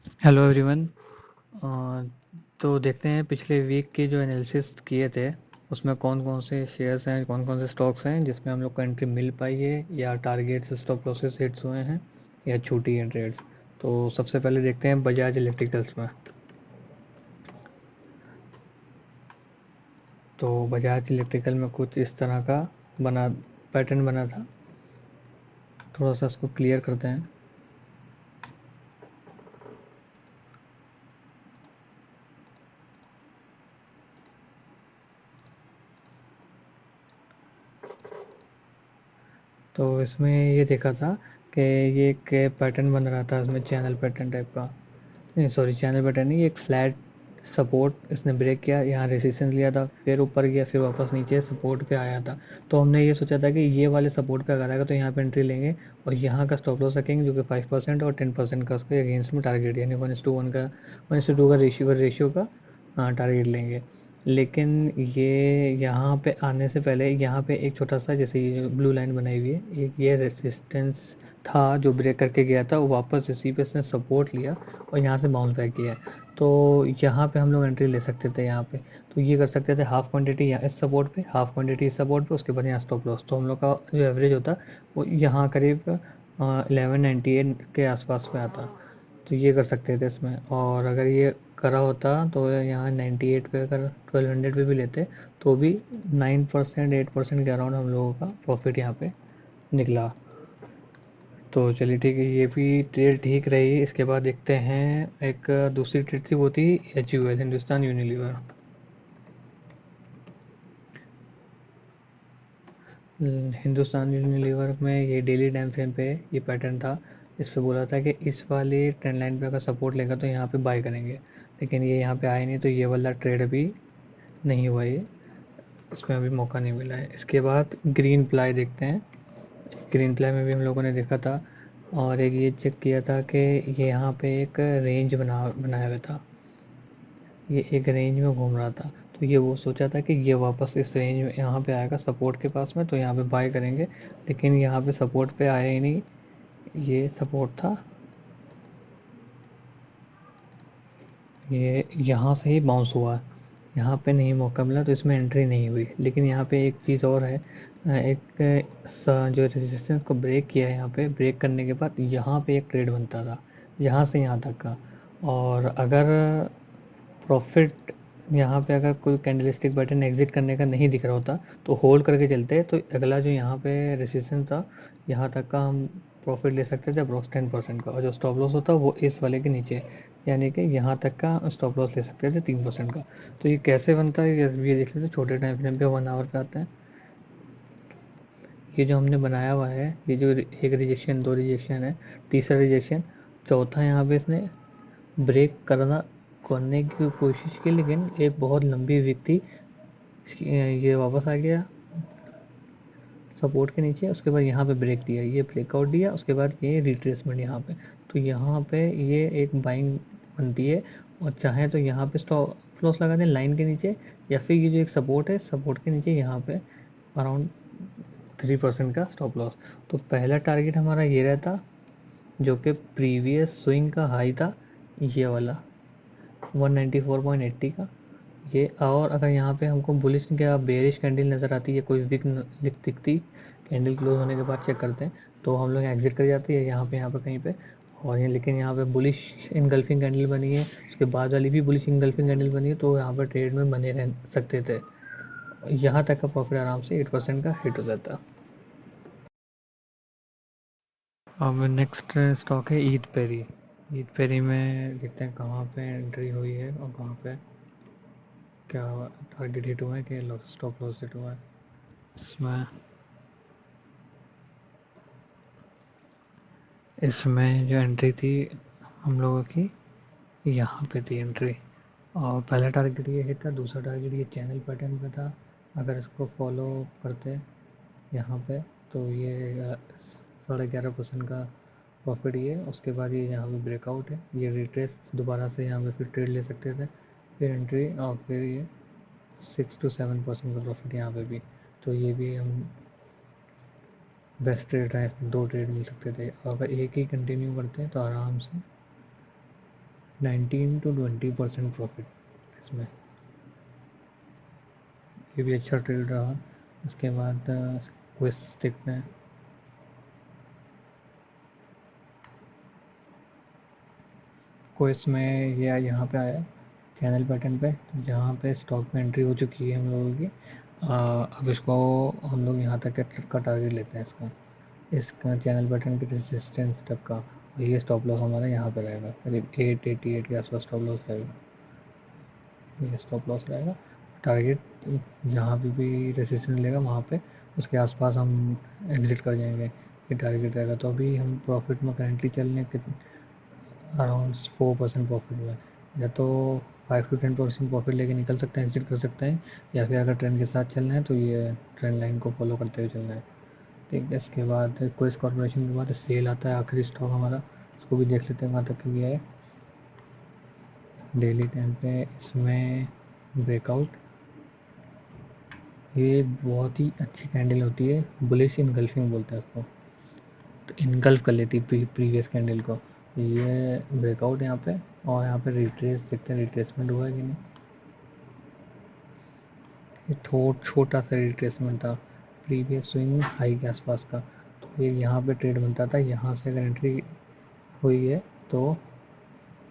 Hello everyone. तो देखते हैं पिछले वीक के जो एनालिसिस किए थे उसमें कौन कौन से शेयर्स हैं, कौन कौन से स्टॉक्स हैं जिसमें हम लोग को एंट्री मिल पाई है या टारगेट से स्टॉप लॉसेस हिट्स हुए हैं या छूटी हैं ट्रेड्स। तो सबसे पहले देखते हैं बजाज इलेक्ट्रिकल्स में। तो बजाज इलेक्ट्रिकल में कुछ इस तरह का बना पैटर्न बना था। थोड़ा सा इसको क्लियर करते हैं। तो इसमें ये देखा था कि ये एक पैटर्न बन रहा था, इसमें चैनल पैटर्न टाइप का। नहीं सॉरी, चैनल पैटर्न नहीं, एक फ्लैट सपोर्ट इसने ब्रेक किया, यहाँ रेसिस्टेंस लिया था, फिर ऊपर गया, फिर वापस नीचे सपोर्ट पे आया था। तो हमने ये सोचा था कि ये वाले सपोर्ट पे अगर आएगा तो यहाँ पे एंट्री लेंगे और यहाँ का स्टॉप लॉस रखेंगे जो कि 5% और 10% का उसके अगेंस्ट में टारगेट, यानी 1:1 का 1:2 का रेशियो का टारगेट लेंगे। लेकिन ये यहाँ पे आने से पहले यहाँ पे एक छोटा सा, जैसे ये जो ब्लू लाइन बनाई हुई है, एक ये रेसिस्टेंस था जो ब्रेक करके गया था, वो वापस इसी पे इसने सपोर्ट लिया और यहाँ से बाउंस बैक किया है। तो यहाँ पे हम लोग एंट्री ले सकते थे यहाँ पे। तो ये कर सकते थे हाफ क्वांटिटी यहाँ इस सपोर्ट पे, हाफ क्वांटिटी इस सपोर्ट पे, उसके बाद यहाँ स्टॉप लॉस। तो हम लोग का जो एवरेज होता वो यहाँ करीब 1198 के आसपास में आता। तो ये कर सकते थे इसमें। और अगर ये करा होता तो यहाँ 98 पे अगर 1200 पे भी लेते तो भी 9% 8% के अराउंड हम लोगों का प्रॉफिट यहाँ पे निकला। तो चलिए ठीक है, ये भी ट्रेड ठीक रही। इसके बाद देखते हैं एक दूसरी ट्रेड थी, वो थी HUL, Hindustan Unilever. Hindustan Unilever में ये डेली टाइम फ्रेम पे ये पैटर्न था। इस पे बोला था कि इस वाले ट्रेंड लाइन पे अगर सपोर्ट लेगा तो यहाँ पे बाय करेंगे, लेकिन ये यहाँ पे आए नहीं, तो ये वाला ट्रेड अभी नहीं हुआ, ये इसमें अभी मौका नहीं मिला है। इसके बाद ग्रीन प्लाई देखते हैं। ग्रीन प्लाई में भी हम लोगों ने देखा था और एक ये चेक किया था कि ये यहाँ पे एक रेंज बनाया हुआ था, ये एक रेंज में घूम रहा था। तो ये वो सोचा था कि ये वापस इस रेंज में यहाँ पे आएगा सपोर्ट के पास में, तो यहाँ पे बाय करेंगे। लेकिन यहाँ पे सपोर्ट पे आया ही नहीं, ये सपोर्ट था, ये यहाँ से ही बाउंस हुआ, यहाँ पे नहीं मौका मिला, तो इसमें एंट्री नहीं हुई। लेकिन यहाँ पे एक चीज़ और है, जो रेजिस्टेंस को ब्रेक किया है, यहाँ पे ब्रेक करने के बाद यहाँ पे एक ट्रेड बनता था, यहाँ से यहाँ तक का। और अगर प्रॉफिट यहाँ पे अगर कोई कैंडलस्टिक पैटर्न एग्जिट करने का नहीं दिख रहा होता तो होल्ड करके चलते, तो अगला जो यहाँ पे रेसिस्टेंस था यहाँ तक का हम प्रॉफिट ले सकते थे अप्रॉक्स 10% का, और जो स्टॉप लॉस होता वो इस वाले के नीचे, यानी कि यहाँ तक का स्टॉप लॉस ले सकते थे 3% का। तो ये कैसे बनता है ये देख लेते, छोटे टाइम फ्रेम पे 1 आवर पे आता है। ये जो हमने बनाया हुआ है, ये जो एक रिजेक्शन, दो रिजेक्शन है, तीसरा रिजेक्शन, चौथा यहाँ पे इसने ब्रेक करने की कोशिश की, लेकिन एक बहुत लंबी विक थी, ये वापस आ गया सपोर्ट के नीचे। उसके बाद यहाँ पे ब्रेक दिया, ये ब्रेकआउट दिया, उसके बाद ये रिट्रेसमेंट यहाँ पे। तो यहाँ पे ये एक बाइंग बनती है, और चाहे तो यहाँ पे स्टॉप लॉस लगा दें लाइन के नीचे, या फिर ये जो एक सपोर्ट है, सपोर्ट के नीचे यहाँ पे अराउंड 3% का स्टॉप लॉस। तो पहला टारगेट हमारा ये रहता, जो कि प्रीवियस स्विंग का हाई था, ये वाला 194.80 का ये। और अगर यहाँ पे हमको बुलिश क्या बेरिश कैंडल नज़र आती है, कोई विक दिखती कैंडल क्लोज होने के बाद चेक करते हैं, तो हम लोग एग्जिट कर जाती है यहाँ पे कहीं पे। और ये लेकिन यहाँ पे बुलिश इनगल्फिंग कैंडल बनी है, उसके बाद वाली भी बुलिश इनगल्फिंग कैंडल बनी है, तो यहाँ पर ट्रेड में बने रह सकते थे। यहाँ तक का प्रॉफिट आराम से 8% का हिट हो जाता। अब नेक्स्ट स्टॉक है ईद पेरी। ईद पेरी में देखते हैं कहाँ पे एंट्री हुई है और कहाँ पे क्या टारगेट हिट हुआ है कि स्टॉप लॉस हिट हुआ है। इसमें इसमें जो एंट्री थी हम लोगों की, यहाँ पे थी एंट्री। और पहला टारगेट ये हिट था, दूसरा टारगेट ये चैनल पैटर्न पे था। अगर इसको फॉलो करते यहाँ पे, तो ये 11.5% का प्रॉफिट ये। उसके बाद ये यहाँ पे ब्रेकआउट है, ये रिट्रेस दोबारा से यहाँ पे फिर ट्रेड ले सकते थे, फिर एंट्री, और फिर ये 6 to 7% का प्रॉफिट यहाँ पे भी। तो ये भी हम बेस्ट ट्रेड है, 2 ट्रेड मिल सकते थे। अगर एक ही कंटिन्यू करते हैं तो आराम से 19 to 20% प्रॉफिट इसमें, ये भी अच्छा ट्रेड रहा। उसके बाद क्विज देखते हैं। क्विज में ये यहाँ पे आया चैनल पैटर्न पे, तो जहाँ पे स्टॉक में एंट्री हो चुकी है हम लोगों की। अब इसको हम लोग यहाँ तक का टारगेट लेते हैं इसका चैनल पैटर्न के रेजिस्टेंस तक का। और ये स्टॉप लॉस हमारा यहाँ पे रहेगा, करीब 888 के आसपास स्टॉप लॉस रहेगा। ये स्टॉप लॉस रहेगा। टारगेट जहाँ भी रेजिस्टेंस लेगा वहाँ पे उसके आसपास हम एग्जिट कर जाएंगे, ये टारगेट रहेगा। तो अभी हम प्रॉफिट में करेंटली चल रहे हैं अराउंड 4% प्रॉफिट में, या तो 5 to 10% प्रॉफिट लेके निकल सकते हैं, एग्जिट कर सकते हैं, या फिर अगर ट्रेंड के साथ चलना है तो ये ट्रेंड लाइन को फॉलो करते हुए चलना है। ठीक है, इसके बाद क्विज कॉर्पोरेशन के बाद सेल आता है, आखिरी स्टॉक हमारा, उसको भी देख लेते हैं वहाँ तक गया है। डेली टाइम पे इसमें ब्रेकआउट, ये बहुत ही अच्छी कैंडल होती है, बुलिश इनगल्फिंग बोलते हैं उसको, तो इनगल्फ कर लेती है प्रीवियस कैंडल को। ये ब्रेकआउट यहाँ पे, और यहाँ पे रिट्रेस देखते हैं रिट्रेसमेंट हुआ है कि नहीं। ये छोटा सा रिट्रेसमेंट था प्रीवियस स्विंग हाई के आसपास का, तो ये यहाँ पे ट्रेड बनता था। यहाँ से अगर एंट्री हुई है तो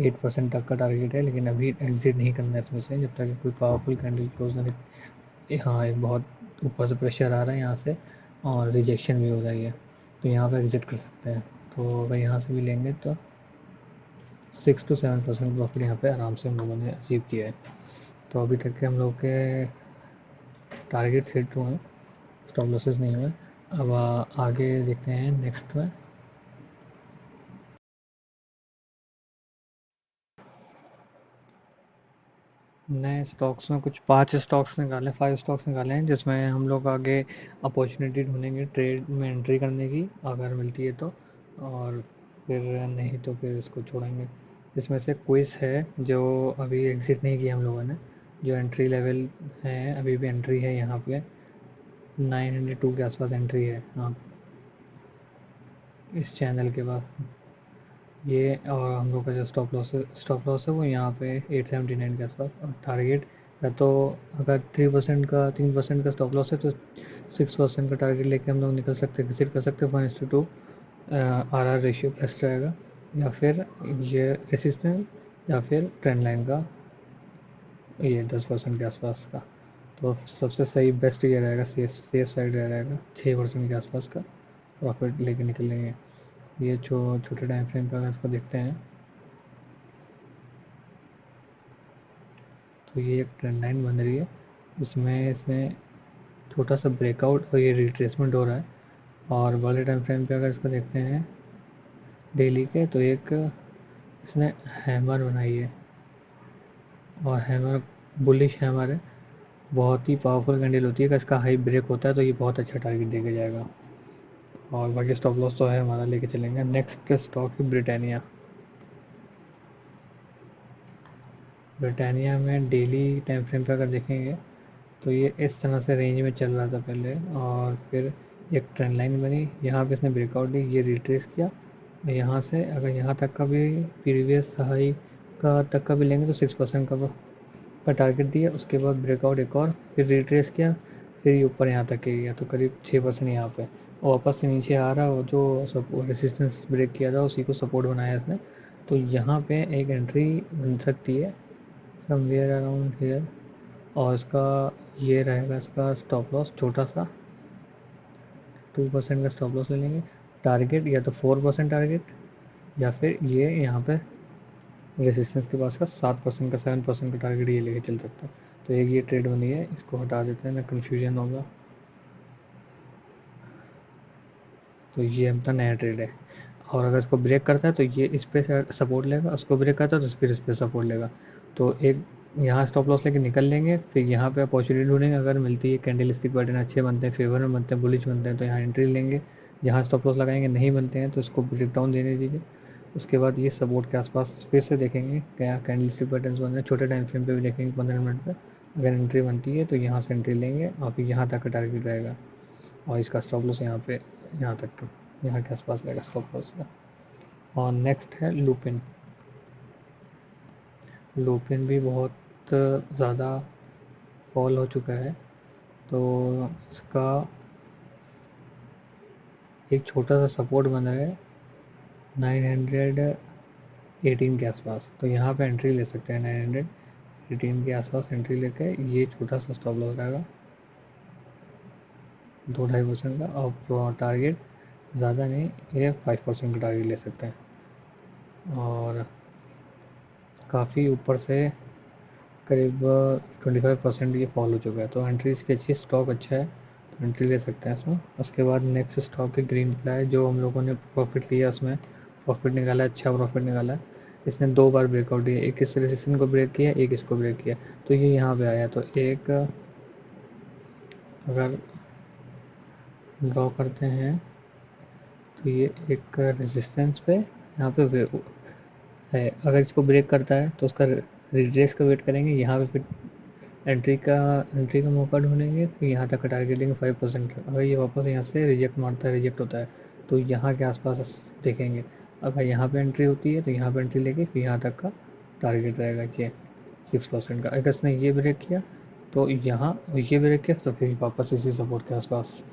8% तक का टारगेट है, लेकिन अभी एग्जिट नहीं करना है इसमें से जब तक कोई पावरफुल कैंडल क्लोज ना दिखे। हाँ, एक बहुत ऊपर से प्रेशर आ रहा है यहाँ से, और रिजेक्शन भी हो रही है, तो यहाँ पे एग्जिट कर सकते हैं। तो अगर यहाँ से भी लेंगे तो 6 to 7% प्रॉफिट यहाँ पे आराम से हम लोगों ने अचीव किया है। तो अभी तक के हम लोग के टारगेट हिट हुए हैं, स्टॉप लॉसेस नहीं हुए। अब आगे देखते हैं नेक्स्ट में। नए स्टॉक्स में कुछ 5 स्टॉक्स निकाले, 5 स्टॉक्स निकाले हैं, जिसमें हम लोग आगे अपॉर्चुनिटी ढूंढेंगे ट्रेड में एंट्री करने की, अगर मिलती है तो, और फिर नहीं तो फिर इसको छोड़ेंगे। इसमें से क्विज है जो अभी एग्जिट नहीं किया हम लोगों ने, जो एंट्री लेवल है, अभी भी एंट्री है यहाँ पे 902 के आसपास एंट्री है। हाँ, इस चैनल के बाद ये, और हम लोग का जो स्टॉप लॉस है वो यहाँ पे 879 के आसपास। और टारगेट या तो, अगर 3% का स्टॉप लॉस है तो 6% का टारगेट लेके हम लोग निकल सकते हैं, विजिट कर सकते हैं। 1:2 RR रेशियो बेस्ट रहेगा, या फिर ये रेसिस्टेंस, या फिर ट्रेंड लाइन का ये 10% के आसपास का। तो सबसे सही बेस्ट ये रहेगा, सेफ साइड रहेगा 6% के आसपास का प्रॉफिट लेके निकलेंगे। ये जो छोटे टाइम फ्रेम पर अगर इसको देखते हैं तो ये एक ट्रेंड लाइन बन रही है, इसमें इसने छोटा सा ब्रेकआउट और ये रिट्रेसमेंट हो रहा है। और बड़े टाइम फ्रेम पे अगर इसको देखते हैं डेली के, तो एक इसने हैमर बनाई है, और हैमर बुलिश हैमर है, बहुत ही पावरफुल कैंडल होती है। अगर इसका हाई ब्रेक होता है तो ये बहुत अच्छा टारगेट देके जाएगा। और बाकी स्टॉप लॉस तो है हमारा, लेके चलेंगे। नेक्स्ट स्टॉक है ब्रिटानिया। ब्रिटानिया में डेली टाइम फ्रेम पे अगर देखेंगे तो ये इस तरह से रेंज में चल रहा था पहले, और फिर एक ट्रेंड लाइन बनी, यहाँ पे इसने ब्रेकआउट दी, ये रिट्रेस किया। यहाँ से अगर यहाँ तक का भी प्रीवियस हाई का तक का भी लेंगे तो 6% का टारगेट दिया। उसके बाद ब्रेकआउट एक और, फिर रिट्रेस किया, फिर ये ऊपर यहाँ तक गया, तो करीब 6% यहाँ पे, और वापस से नीचे आ रहा, और जो सपोर्ट रेसिस्टेंस ब्रेक किया था उसी को सपोर्ट बनाया इसने। तो यहाँ पे एक एंट्री बन सकती है समवेयर अराउंड हेयर, और इसका ये रहेगा इसका स्टॉप लॉस छोटा सा, 2% का स्टॉप लॉस ले लेंगे। टारगेट या तो 4% टारगेट, या फिर ये यहाँ पे रेसिस्टेंस के पास का 7% का 7% का टारगेट ये लेके चल सकता है। तो एक ये ट्रेड बनी है, इसको हटा देते हैं ना, कन्फ्यूजन होगा। तो ये अपना नया ट्रेड है, और अगर इसको ब्रेक करता है तो ये इस पर सपोर्ट लेगा, उसको ब्रेक करता है तो फिर इस पर सपोर्ट लेगा। तो एक यहाँ स्टॉप लॉस लेके निकल लेंगे, फिर यहाँ पे अपॉर्चुनिटी ढूंढेंगे, अगर मिलती है कैंडल स्टिक पैटर्न अच्छे बनते हैं, फेवर में बनते हैं, बुलिश बनते हैं, तो यहाँ एंट्री लेंगे। यहाँ स्टॉप लॉस लगाएंगे, नहीं बनते हैं तो इसको ब्रेक डाउन देने दीजिए। उसके बाद ये सपोर्ट के आसपास फिर से देखेंगे क्या कैंडल स्टिक पैटर्न बन रहे हैं, छोटे टाइम फ्रेम पे भी देखेंगे 15 मिनट पर। अगर एंट्री बनती है तो यहाँ से एंट्री लेंगे, और फिर यहाँ तक का टारगेट रहेगा, और इसका स्टॉप लॉस यहाँ पे, यहाँ तक का, यहाँ के आसपास रहेगा स्टॉप लॉस का। और नेक्स्ट है लुपिन। लुपिन भी बहुत ज़्यादा फॉल हो चुका है, तो इसका एक छोटा सा सपोर्ट बन रहा है 918 के आसपास, तो यहाँ पे एंट्री ले सकते हैं 918 के आसपास एंट्री लेके। ये छोटा सा स्टॉप लॉस रहेगा 2-2.5% का, और टारगेट ज़्यादा नहीं, ये 5% का टारगेट ले सकते हैं। और काफ़ी ऊपर से करीब 25% ये फॉल हो चुका है, तो एंट्री इसकी अच्छी, स्टॉक अच्छा है, तो एंट्री ले सकते हैं इसमें। उसके बाद नेक्स्ट स्टॉक है ग्रीन प्लाई, जो हम लोगों ने प्रॉफिट लिया, उसमें प्रॉफिट निकाला, अच्छा प्रॉफिट निकाला। इसने 2 बार ब्रेकआउट दिया, एक इस रेजिस्टेंस को ब्रेक किया, एक इसको ब्रेक किया, तो ये यहाँ पे आया। तो एक अगर ड्रॉ करते हैं तो ये एक रेजिस्टेंस पे यहाँ पे है, अगर इसको ब्रेक करता है तो उसका रिट्रेस का वेट करेंगे, यहाँ पे फिर एंट्री का मौका ढूंढेंगे, फिर यहाँ तक का टारगेट देंगे 5%। अगर ये वापस यहाँ से रिजेक्ट मारता है, रिजेक्ट होता है, तो यहाँ के आसपास देखेंगे। अगर यहाँ पे एंट्री होती है तो यहाँ पे एंट्री लेके फिर यहाँ तक का टारगेट रहेगा कि 6% का। अगर इसने ये ब्रेक किया तो यहाँ, ये ब्रेक किया तो फिर वापस इसी सपोर्ट के आसपास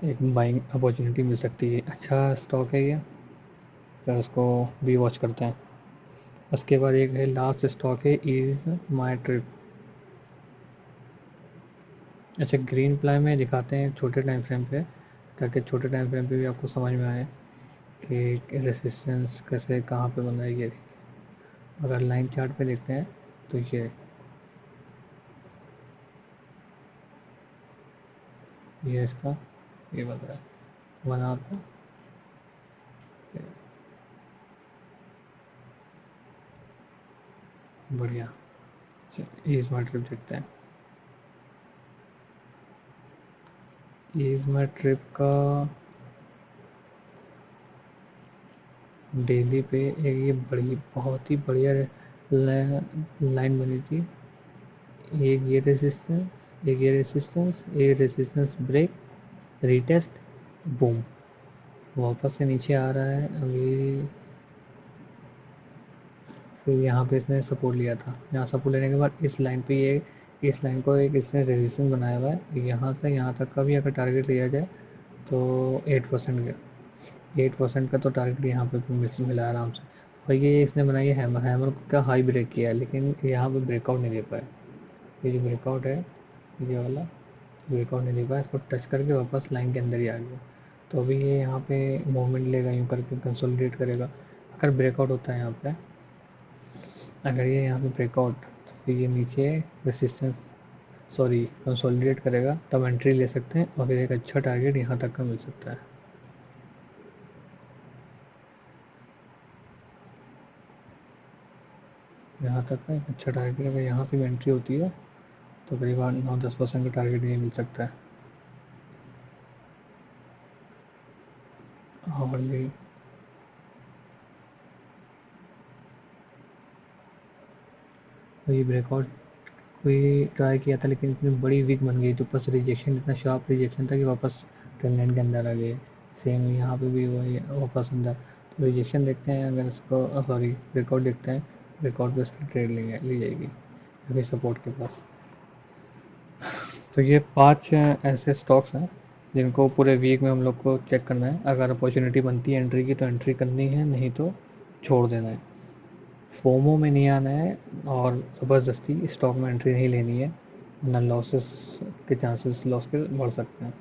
एक बाइंग अपॉर्चुनिटी मिल सकती है। अच्छा स्टॉक है ये, फिर उसको भी वॉच करते हैं। उसके बाद एक है लास्ट स्टॉक है इज़ माई ट्रिप। अच्छा, ग्रीन प्लाई में दिखाते हैं छोटे टाइम फ्रेम पे, ताकि छोटे टाइम फ्रेम पे भी आपको समझ में आए कि रेसिस्टेंस कैसे कहाँ पे बन रहा है। ये अगर लाइन चार्ट पे देखते हैं तो ये इसका ये बन रहा है 1 आवर का। बढ़िया, इज़ माई ट्रिप देखते हैं। इज़ माई ट्रिप का डेली पे एक ये बड़ी बहुत ही बढ़िया लाइन बनी थी। एक ये रेसिस्टेंस, एक ये रेसिस्टेंस, एक रेसिस्टेंस ब्रेक, रीटेस्ट, बूम, वापस से नीचे आ रहा है अभी। फिर यहाँ पे इसने सपोर्ट लिया था, यहाँ सपोर्ट लेने के बाद इस लाइन पे ये, इस लाइन को एक इसने रेजिस्टेंस बनाया हुआ है। यहाँ से यहाँ तक का भी अगर टारगेट लिया जाए तो 8% का, 8% का तो टारगेट यहाँ पे मिला आराम से। और ये इसने बनाई है हैमर, हैमर का हाई ब्रेक किया है, लेकिन यहाँ पे ब्रेकआउट नहीं दे पाया। ये जो ब्रेकआउट है, ये वाला ब्रेकआउट नहीं दे पाया, इसको टच करके वापस लाइन के अंदर ही आ गया। तो अभी ये यहाँ पे मूवमेंट लेगा, यूँ करके कंसोलिडेट करेगा। अगर ब्रेकआउट होता है यहाँ पे, अगर ये यहाँ पे ब्रेकआउट, तो फिर ये नीचे रेसिस्टेंस, सॉरी कंसोलिडेट करेगा, तब एंट्री ले सकते हैं और फिर एक अच्छा टारगेट यहाँ तक का मिल सकता है। यहाँ तक का एक अच्छा टारगेट, अगर यहाँ से भी एंट्री होती है तो करीबन 9-10% का टारगेट ये मिल सकता है। और भी ये ब्रेकआउट कोई ट्राई किया था, लेकिन इतनी बड़ी वीक बन गई, तो ऊपर से रिजेक्शन, इतना शार्प रिजेक्शन था कि वापस ट्रेंड लाइन के अंदर आ गए। सेम यहाँ पे भी हुआ है वापस अंदर। तो रिजेक्शन देखते हैं, अगर इसको सॉरी ब्रेकआउट देखते हैं, ब्रेकआउट पे इसकी ट्रेड ली जाएगी अभी सपोर्ट के पास। तो ये 5 ऐसे स्टॉक्स हैं जिनको पूरे वीक में हम लोग को चेक करना है। अगर अपॉर्चुनिटी बनती है एंट्री की तो एंट्री करनी है, नहीं तो छोड़ देना है। फोमो में नहीं आना है और ज़बरदस्ती स्टॉक में एंट्री नहीं लेनी है, वरना लॉसेस के चांसेस, लॉस के बढ़ सकते हैं।